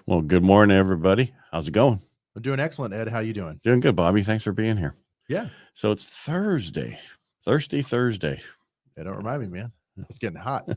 Well, good morning, everybody. How's it going? I'm doing excellent, Ed. How you doing? Doing good, Bobby. Thanks for being here. Yeah. So it's Thursday. Thursday. Hey, don't remind me, man. It's getting hot.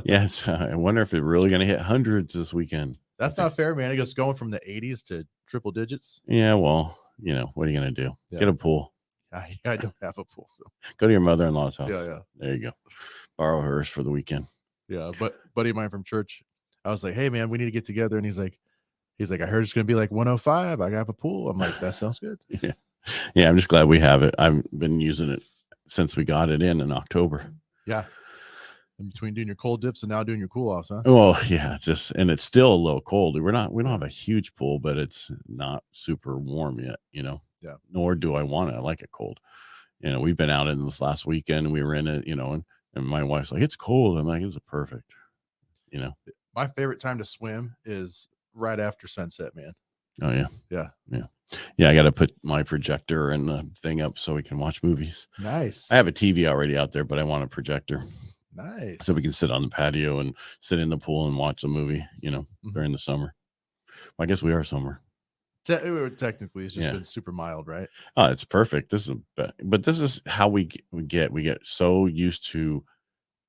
Yes. I wonder if it's really going to hit hundreds this weekend. That's not fair, man. It goes going from the 80s to triple digits. Yeah, well, what are you going to do? Yeah. Get a pool. I don't have a pool, so Go to your mother-in-law's house. yeah. There you go. Borrow hers for the weekend. Yeah, but buddy of mine from church, I was like, hey, man, we need to get together. And he's like, I heard it's going to be like 105. I have a pool. I'm like, that sounds good. Yeah, I'm just glad we have it. I've been using it since we got it in October. Yeah. In between doing your cold dips and now doing your cool offs, huh? Well, yeah, and it's still a little cold. We don't have a huge pool, but it's not super warm yet, Yeah. Nor do I want it. I like it cold. We've been out in this last weekend. We were in it, and my wife's like, it's cold. I'm like, it's perfect. My favorite time to swim is right after sunset, man. Oh yeah. Yeah. I got to put my projector and the thing up so we can watch movies. Nice. I have a TV already out there, but I want a projector. Nice. So we can sit on the patio and sit in the pool and watch a movie, during the summer. Well, I guess we are summer. Technically, it's just been super mild, right? Oh, it's perfect. But this is how we get so used to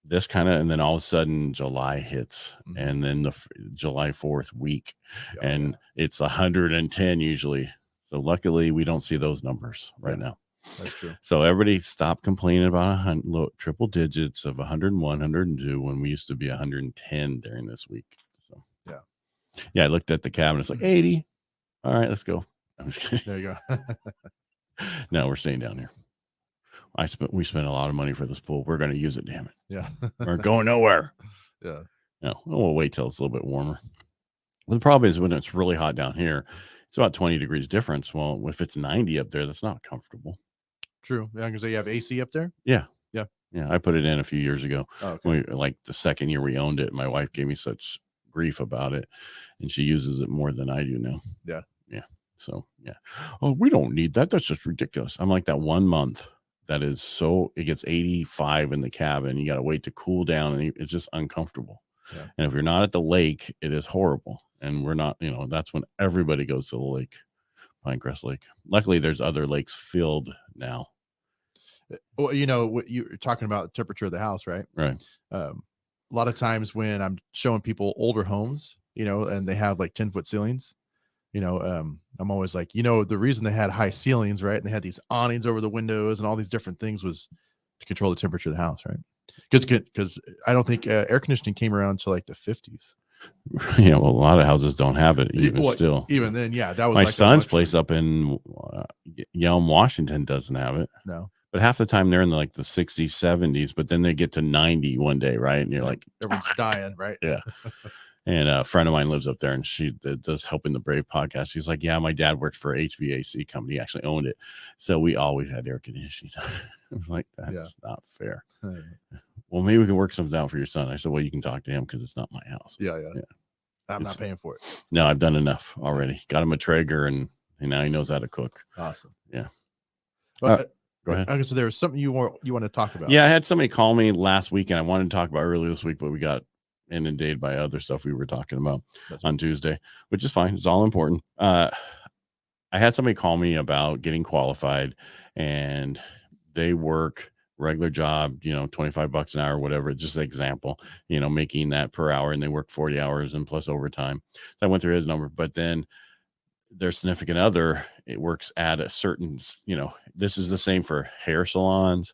this kind of, and then all of a sudden July hits, and then the July 4th week, and it's 110 usually. So luckily we don't see those numbers right now. That's true. So everybody stop complaining about triple digits of 101, 102 when we used to be 110 during this week. So I looked at the cabin. It's like 80. All right, let's go. I'm just kidding. There you go. No, we're staying down here. We spent a lot of money for this pool. We're going to use it. Damn it. Yeah. We're going nowhere. Yeah. No, we'll wait till it's a little bit warmer. Well, the problem is when it's really hot down here, it's about 20 degrees difference. Well, if it's 90 up there, that's not comfortable. True. Yeah, because you have AC up there. Yeah. Yeah. Yeah. I put it in a few years ago. Oh, okay. Like the second year we owned it, my wife gave me such grief about it, and she uses it more than I do now. Yeah. Yeah. So yeah. Oh, we don't need that. That's just ridiculous. I'm like that 1 month. That is it gets 85 in the cabin. You got to wait to cool down, and it's just uncomfortable. Yeah. And if you're not at the lake, it is horrible. And we're not, that's when everybody goes to the lake, Pinecrest Lake. Luckily, there's other lakes filled now. Well, what you're talking about, the temperature of the house, right? Right. A lot of times when I'm showing people older homes, and they have like 10-foot ceilings, I'm always like, the reason they had high ceilings, right? And they had these awnings over the windows and all these different things was to control the temperature of the house, right? Because I don't think air conditioning came around to like the 50s. Yeah, well, a lot of houses don't have it still. Even then, yeah, that was my like son's place up in Yelm, Washington doesn't have it. No, but half the time they're in the 60s, 70s, but then they get to 90 one day, right? And you're like, everyone's dying, right? Yeah. And a friend of mine lives up there, and she does Helping the Brave podcast. She's like, yeah, my dad worked for a HVAC company. He actually owned it. So we always had air conditioning. I was like, that's not fair. Well, maybe we can work something out for your son. I said, well, you can talk to him because it's not my house. Yeah. I'm not paying for it. No, I've done enough already. Got him a Traeger, and now he knows how to cook. Awesome. Yeah. Well, go ahead. Okay, so there was something you want to talk about. Yeah, I had somebody call me last week, and I wanted to talk about earlier this week, but we got inundated by other stuff we were talking about on Tuesday, which is fine. It's all important. I had somebody call me about getting qualified, and they work regular job, $25 an hour, whatever. It's just an example, making that per hour, and they work 40 hours and plus overtime. So I went through his number, but then their significant other, it works at a certain, this is the same for hair salons,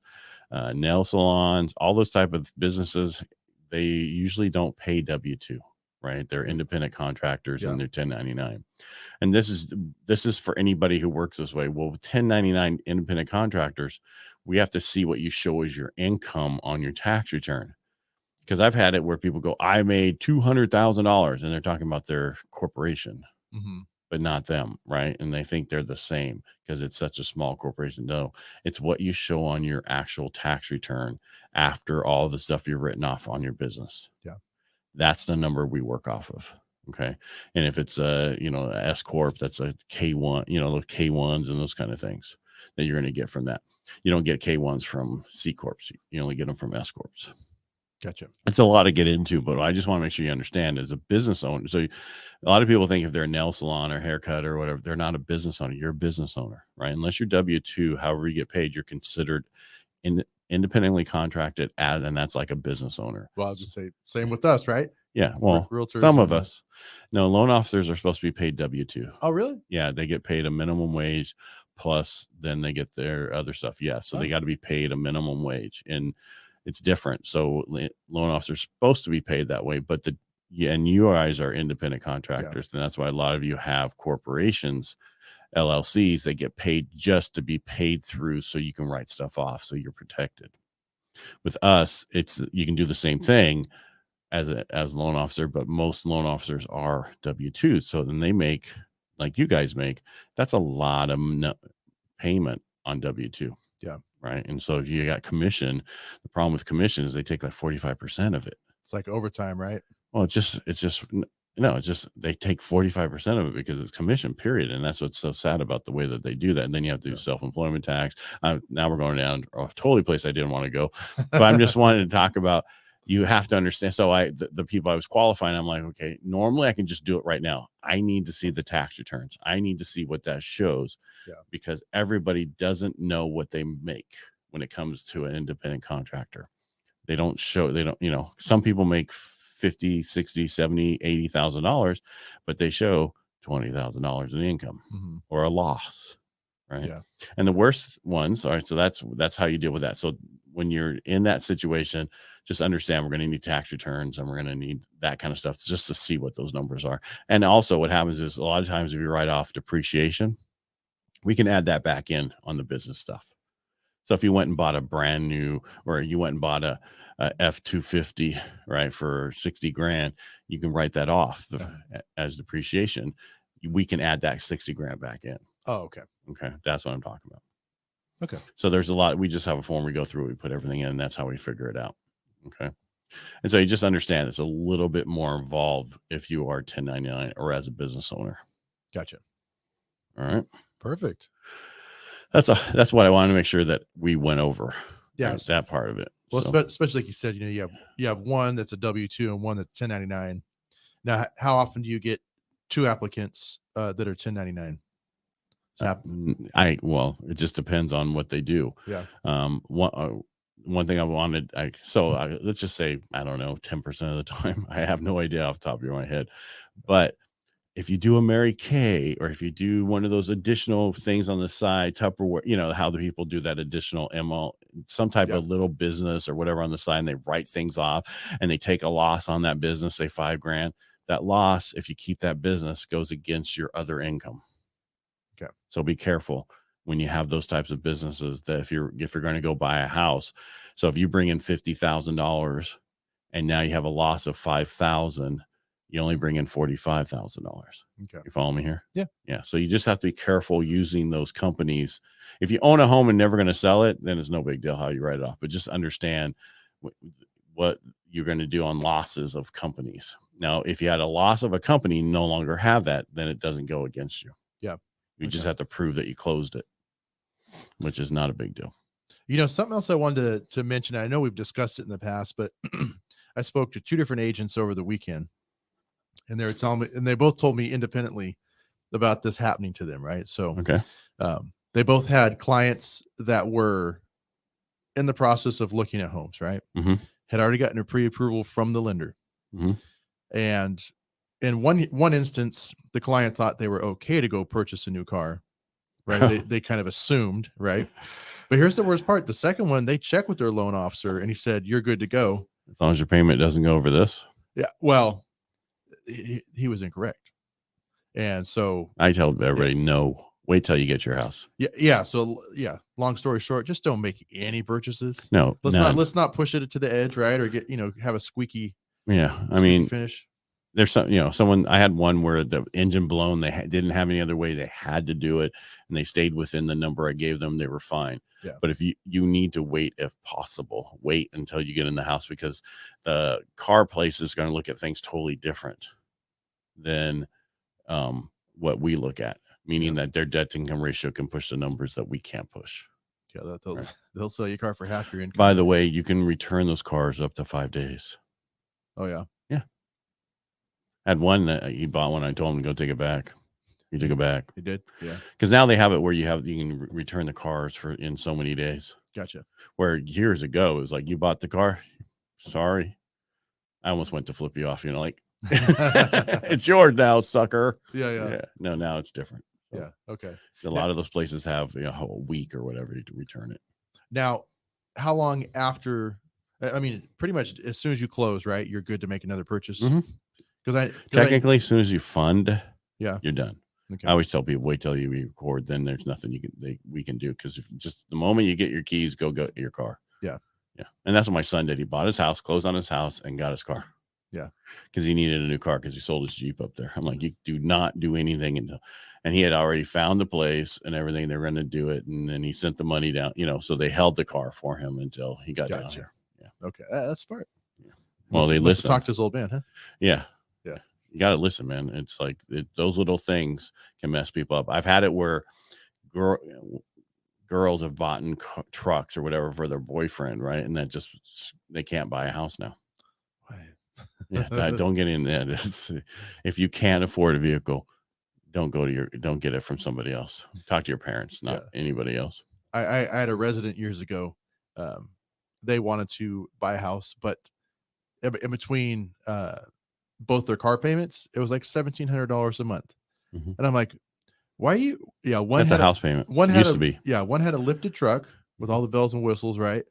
nail salons, all those type of businesses. They usually don't pay W-2, right? They're independent contractors and they're 1099. And this is for anybody who works this way. Well, with 1099 independent contractors, we have to see what you show as your income on your tax return. Because I've had it where people go, I made $200,000, and they're talking about their corporation, but not them, right? And they think they're the same because it's such a small corporation. No, it's what you show on your actual tax return after all the stuff you've written off on your business. Yeah. That's the number we work off of. Okay. And if it's a, S Corp, that's a K1, the K1s and those kind of things that you're going to get from that. You don't get K1s from C Corps. You only get them from S Corps. Gotcha. It's a lot to get into, but I just want to make sure you understand as a business owner. So a lot of people think if they're a nail salon or haircut or whatever, they're not a business owner. You're a business owner, right? Unless you're W-2, however you get paid, you're considered independently contracted as, and that's like a business owner. Well, I was just say same with us, right? Yeah. Well, Realtors some of us. No, loan officers are supposed to be paid W-2. Oh, really? Yeah. They get paid a minimum wage plus then they get their other stuff. Yeah. So they got to be paid a minimum wage, and it's different. So loan officers supposed to be paid that way, but and you guys are independent contractors. And that's why a lot of you have corporations, LLCs, that get paid just to be paid through so you can write stuff off. So you're protected. With us, you can do the same thing as a loan officer, but most loan officers are W-2. So then they make, like you guys make, that's a lot of payment on W-2. Yeah. Right. And so if you got commission, the problem with commission is they take like 45% of it. It's like overtime, right? Well, it's just they take 45% of it because it's commission, period. And that's what's so sad about the way that they do that. And then you have to do self-employment tax. Now we're going down a totally place I didn't want to go, but I'm just wanting to talk about, you have to understand. So the people I was qualifying, I'm like, okay, normally I can just do it right now. I need to see the tax returns. I need to see what that shows, because everybody doesn't know what they make when it comes to an independent contractor. They don't, some people make $50,000, $60,000, $70,000, $80,000, but they show $20,000 in income or a loss. Right. Yeah. And the worst ones are, so that's how you deal with that. So when you're in that situation, just understand we're going to need tax returns and we're going to need that kind of stuff just to see what those numbers are. And also what happens is a lot of times if you write off depreciation, we can add that back in on the business stuff. So if you went and bought a brand new, or you went and bought a F-250, right, for 60 grand, you can write that off as depreciation. We can add that 60 grand back in. Oh, okay. Okay. That's what I'm talking about. Okay. So there's a lot. We just have a form we go through, we put everything in, and that's how we figure it out. Okay. And so you just understand it's a little bit more involved if you are 1099 or as a business owner. Gotcha. All right. Perfect. That's what I wanted to make sure that we went over. Yeah. That part of it. Well, especially like you said, you have one that's a W-2 and one that's 1099. Now, how often do you get two applicants that are 1099? Well, it just depends on what they do. Yeah. One thing I wanted, let's just say, I don't know, 10% of the time. I have no idea off the top of my head, but if you do a Mary Kay, or if you do one of those additional things on the side, Tupperware, how the people do that additional ML, some type of little business or whatever on the side, and they write things off and they take a loss on that business, say $5,000. That loss, if you keep that business, goes against your other income. Okay. So be careful when you have those types of businesses, that if you're going to go buy a house. So if you bring in $50,000 and now you have a loss of $5,000, you only bring in $45,000. Okay. You follow me here? Yeah. Yeah. So you just have to be careful using those companies. If you own a home and never going to sell it, then it's no big deal how you write it off, but just understand what you're going to do on losses of companies. Now, if you had a loss of a company, no longer have that, then it doesn't go against you. Yeah. You just have to prove that you closed it, which is not a big deal. Something else I wanted to mention, I know we've discussed it in the past, but I spoke to two different agents over the weekend, and they were telling me, and they both told me independently about this happening to them. Right. So, okay. They both had clients that were in the process of looking at homes, right? Had already gotten a pre-approval from the lender. And in one instance, the client thought they were okay to go purchase a new car, right? they kind of assumed, right? But here's the worst part. The second one, they checked with their loan officer and he said, "You're good to go. As long as your payment doesn't go over this." Yeah. Well, he was incorrect. And so I tell everybody, no, wait till you get your house. Yeah. Yeah. So long story short, just don't make any purchases. No, let's not push it to the edge, right? Or get, have a squeaky. Yeah. I mean, finish. There's some, I had one where the engine blown, they didn't have any other way. They had to do it and they stayed within the number I gave them. They were fine. Yeah. But if you need to wait, if possible, wait until you get in the house, because the car place is going to look at things totally different than what we look at, meaning that their debt to income ratio can push the numbers that we can't push. Yeah, they'll Right. they'll sell you a car for half your income. By the way, you can return those cars up to 5 days. Oh yeah. Yeah. I had one that he bought one. I told him to go take it back. He took it back. He did. Yeah. Because now they have it where you can return the cars in so many days. Gotcha. Where years ago it was like, you bought the car, sorry. I almost went to flip you off, like it's yours now, sucker. Yeah. No, now it's different. So Yeah. Okay. a lot of those places have a week or whatever to return it. Now, how long after? I mean, pretty much as soon as you close, right? You're good to make another purchase. Because technically, as soon as you fund, yeah, you're done. Okay. I always tell people, wait till you record, then there's nothing we can do, because just the moment you get your keys, go get your car. Yeah. And that's what my son did. He bought his house, closed on his house, and got his car. Yeah, because he needed a new car because he sold his Jeep up there. I'm like, you do not do anything and he had already found the place and everything. They're going to do it, and then he sent the money down. So they held the car for him until he got down here. Yeah. Okay, that's smart. Yeah. Well, they listen. Talk to his old man, huh? Yeah. Yeah. You got to listen, man. It's like those little things can mess people up. I've had it where girls have bought trucks or whatever for their boyfriend, right? And that they can't buy a house now. Yeah, don't get in that. If you can't afford a vehicle, don't get it from somebody else. Talk to your parents, not anybody else. I had a resident years ago. They wanted to buy a house, but in between both their car payments, it was like $1,700 a month. And I'm like, why you? Yeah, that's a house payment. One used to be. Yeah, one had a lifted truck with all the bells and whistles, right,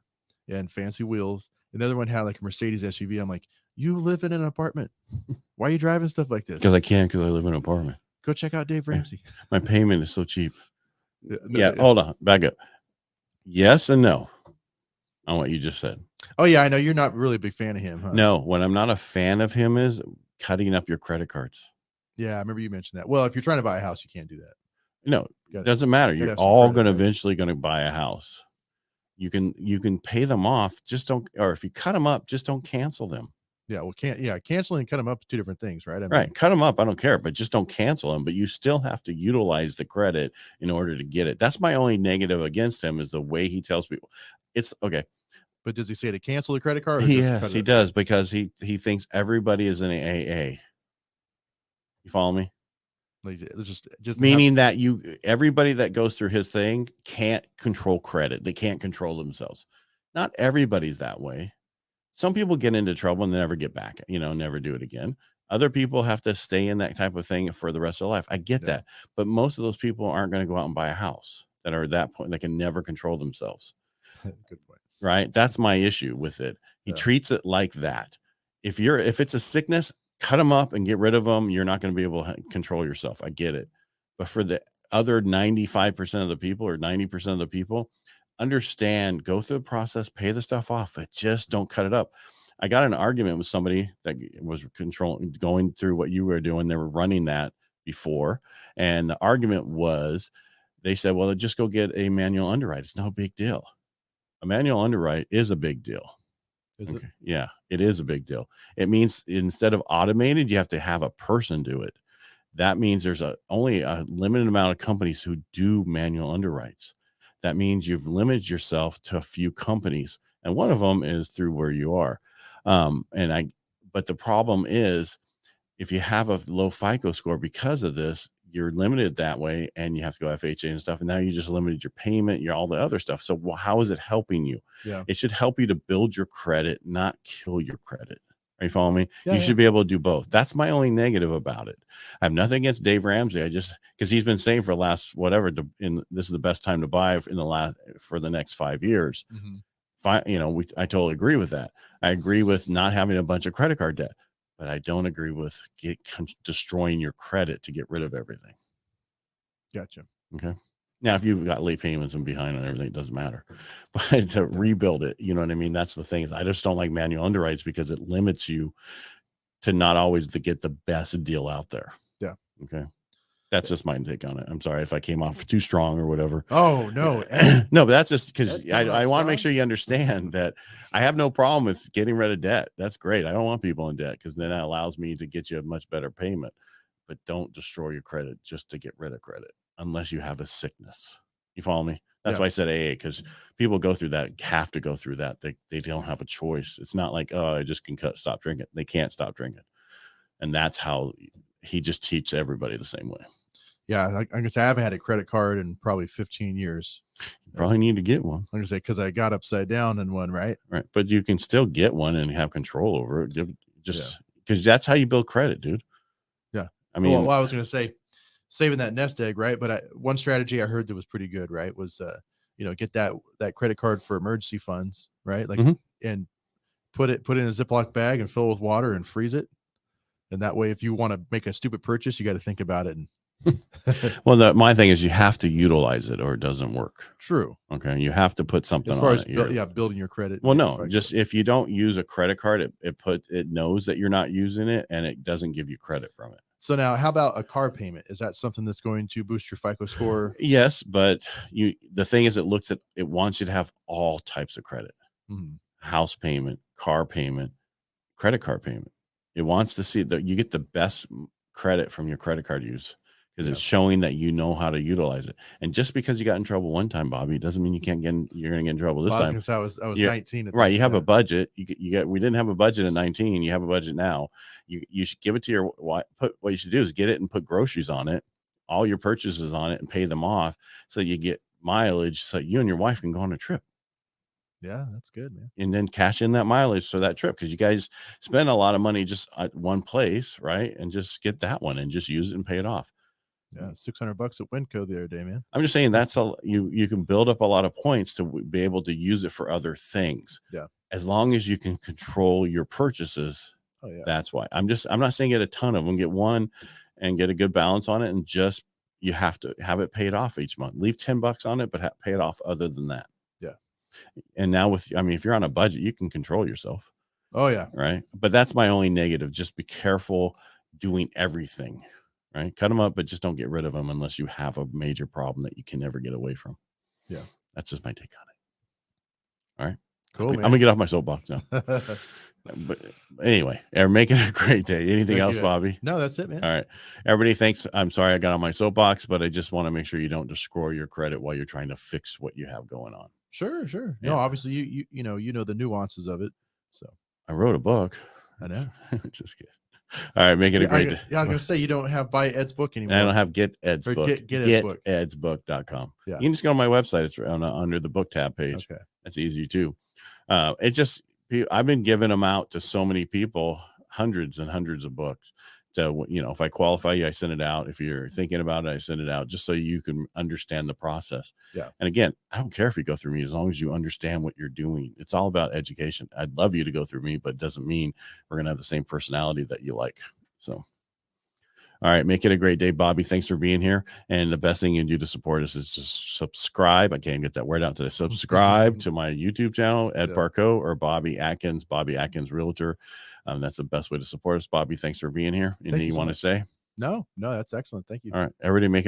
and fancy wheels. And the other one had like a Mercedes SUV. I'm like, you live in an apartment. Why are you driving stuff like this? Because I can, because I live in an apartment. Go check out Dave Ramsey. My payment is so cheap. Hold on. Back up. Yes and no on what you just said. Oh, yeah. I know you're not really a big fan of him, huh? No, what I'm not a fan of him is cutting up your credit cards. Yeah, I remember you mentioned that. Well, if you're trying to buy a house, you can't do that. No, it doesn't matter. You're all going to eventually going to buy a house. You can pay them off. Just don't, or if you cut them up, just don't cancel them. Yeah, well, canceling and cut them up are two different things, right? Right. Cut them up. I don't care, but just don't cancel them. But you still have to utilize the credit in order to get it. That's my only negative against him, is the way he tells people. It's okay. But does he say to cancel the credit card? Yes, he does, because he thinks everybody is in an AA. You follow me? Like, just meaning that everybody that goes through his thing can't control credit. They can't control themselves. Not everybody's that way. Some people get into trouble and they never get back, never do it again. Other people have to stay in that type of thing for the rest of their life. I get that. But most of those people aren't going to go out and buy a house that are at that point. They can never control themselves. Good point. Right. That's my issue with it. He treats it like that. If it's a sickness, cut them up and get rid of them. You're not going to be able to control yourself. I get it. But for the other 95% of the people or 90% of the people, understand, go through the process, pay the stuff off, but just don't cut it up. I got an argument with somebody that was going through what you were doing. They were running that before. And the argument was, they said, well, just go get a manual underwrite. It's no big deal. A manual underwrite is a big deal. Is it? Yeah, it is a big deal. It means instead of automated, you have to have a person do it. That means there's only a limited amount of companies who do manual underwrites. That means you've limited yourself to a few companies, and one of them is through where you are. But the problem is, if you have a low FICO score because of this, you're limited that way, and you have to go FHA and stuff. And now you just limited your payment, all the other stuff. So how is it helping you? Yeah. It should help you to build your credit, not kill your credit. Are you following me? Yeah, you should be able to do both. That's my only negative about it. I have nothing against Dave Ramsey. Because he's been saying for the last this is the best time to buy for the next 5 years. Mm-hmm. I totally agree with that. I agree with not having a bunch of credit card debt, but I don't agree with destroying your credit to get rid of everything. Gotcha. Okay. Now, if you've got late payments and behind on everything, it doesn't matter. But to rebuild it, you know what I mean? That's the thing. I just don't like manual underwrites because it limits you to not always to get the best deal out there. Yeah. Okay. That's just my take on it. I'm sorry if I came off too strong or whatever. Oh, no. No, but that's just because I want to make sure you understand that I have no problem with getting rid of debt. That's great. I don't want people in debt because then that allows me to get you a much better payment. But don't destroy your credit just to get rid of credit unless you have a sickness. You follow me? That's why I said AA, because people go through that, have to go through that. They don't have a choice. It's not like, oh, I just can stop drinking. They can't stop drinking. And that's how he just teaches everybody the same way. Yeah. I'm going to say I haven't had a credit card in probably 15 years. You probably need to get one. I'm going to say, because I got upside down in one, right? Right. But you can still get one and have control over it. Just because that's how you build credit, dude. Yeah. I mean, well, I was going to say, saving that nest egg, right? But one strategy I heard that was pretty good, right, was get that credit card for emergency funds, right? Like, and put it in a Ziploc bag and fill it with water and freeze it. And that way, if you want to make a stupid purchase, you got to think about it. And well, my thing is you have to utilize it or it doesn't work. True. Okay. You have to put something as far on as it. Building your credit. Well, no, just if you don't use a credit card, it knows that you're not using it and it doesn't give you credit from it. So now, how about a car payment? Is that something that's going to boost your FICO score? Yes, but the thing is, it wants you to have all types of credit: house payment, car payment, credit card payment. It wants to see that you get the best credit from your credit card use, because it's showing that you know how to utilize it. And just because you got in trouble one time, Bobby, it doesn't mean you're going to get in trouble this time. I was 19. Right. You have a budget. We didn't have a budget at 19. You have a budget now. You should give it to your wife. What you should do is get it and put groceries on it, all your purchases on it, and pay them off, so you get mileage, so you and your wife can go on a trip. Yeah, that's good, man. And then cash in that mileage for that trip, because you guys spend a lot of money just at one place, right? And just get that one and just use it and pay it off. Yeah, $600 at Winco the other day, man. I'm just saying you can build up a lot of points to be able to use it for other things. Yeah, as long as you can control your purchases. Oh yeah, that's why I'm not saying get a ton of them. Get one and get a good balance on it, and just you have to have it paid off each month. Leave $10 on it, but pay it off other than that. Yeah. And now if you're on a budget, you can control yourself. Oh yeah. Right. But that's my only negative. Just be careful doing everything. Right. Cut them up, but just don't get rid of them unless you have a major problem that you can never get away from. Yeah. That's just my take on it. All right. Cool. I'm going to get off my soapbox now. But anyway, make it a great day. Anything else, Bobby? No, that's it, man. All right. Everybody, thanks. I'm sorry I got on my soapbox, but I just want to make sure you don't destroy your credit while you're trying to fix what you have going on. Sure. Yeah. No, obviously you know the nuances of it. So I wrote a book. I know. Just kidding. All right, make it a great day. Yeah, I'm gonna say you don't have buy Ed's book anymore. I don't have Get Ed's book. GetEdsBook.com. Yeah. You can just go on my website. It's under the book tab page. Okay. That's easy too. It's just I've been giving them out to so many people, hundreds and hundreds of books. So, if I qualify you, I send it out. If you're thinking about it, I send it out just so you can understand the process. Yeah. And again, I don't care if you go through me as long as you understand what you're doing. It's all about education. I'd love you to go through me, but it doesn't mean we're going to have the same personality that you like. So, all right, make it a great day, Bobby. Thanks for being here. And the best thing you can do to support us is just subscribe. I can't get that word out today. Subscribe to my YouTube channel, Ed Parcaut, or Bobby Atkins Realtor. That's the best way to support us. Bobby, thanks for being here. Anything you want to say? No, that's excellent. Thank you. All right, everybody, make it